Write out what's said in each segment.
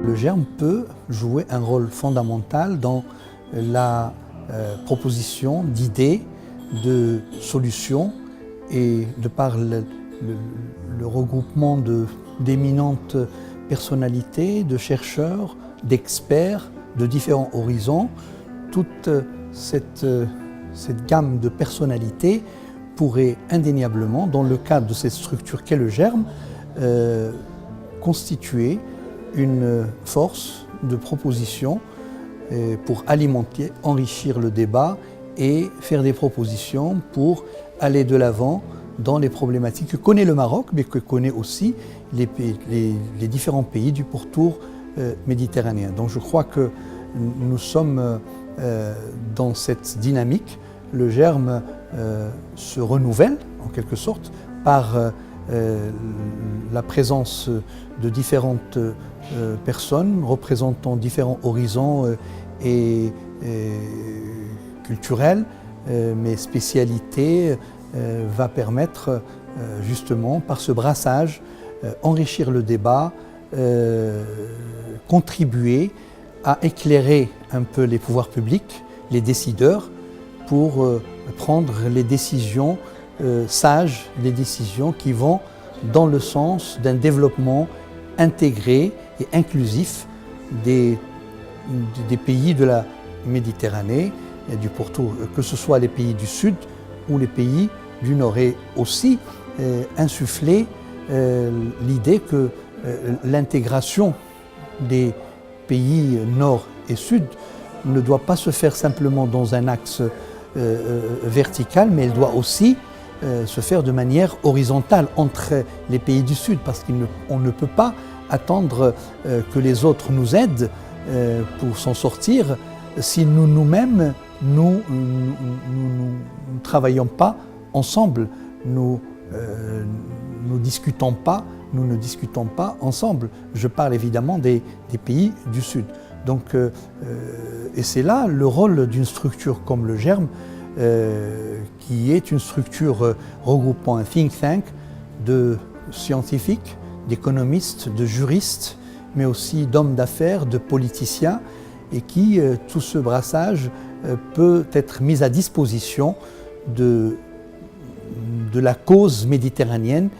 le germe peut jouer un rôle fondamental dans la proposition d'idées, de solutions, et de par le regroupement d'éminentes personnalités, de chercheurs, d'experts de différents horizons, toute cette gamme de personnalités pourrait indéniablement, dans le cadre de cette structure qu'est le germe, constituer une force de proposition pour alimenter, enrichir le débat et faire des propositions pour aller de l'avant dans les problématiques que connaît le Maroc, mais que connaît aussi les différents pays du pourtour méditerranéen. Donc je crois que nous sommes dans cette dynamique. Le germe se renouvelle en quelque sorte par la présence de différentes personnes représentant différents horizons et culturels, mais spécialités va permettre justement par ce brassage enrichir le débat, contribuer à éclairer un peu les pouvoirs publics, les décideurs, pour prendre les décisions sages, les décisions qui vont dans le sens d'un développement intégré et inclusif des pays de la Méditerranée et du pourtour, que ce soit les pays du Sud ou les pays du Nord, et aussi insuffler l'idée que l'intégration des pays Nord et Sud ne doit pas se faire simplement dans un axe vertical, mais elle doit aussi se faire de manière horizontale entre les pays du Sud, parce qu'on ne peut pas attendre que les autres nous aident pour s'en sortir si nous-mêmes, nous ne travaillons pas ensemble, nous ne discutons pas ensemble. Je parle évidemment des pays du Sud. Donc, et c'est là le rôle d'une structure comme le germe, qui est une structure regroupant un think tank de scientifiques, d'économistes, de juristes, mais aussi d'hommes d'affaires, de politiciens, et qui, tout ce brassage peut être mis à disposition de la cause méditerranéenne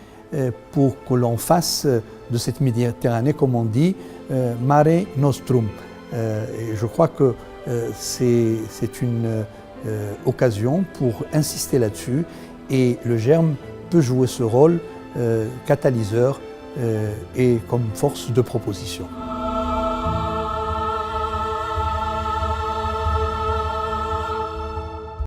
pour que l'on fasse de cette Méditerranée, comme on dit, Mare Nostrum. Et je crois que c'est une occasion pour insister là-dessus, et le germe peut jouer ce rôle catalyseur et comme force de proposition.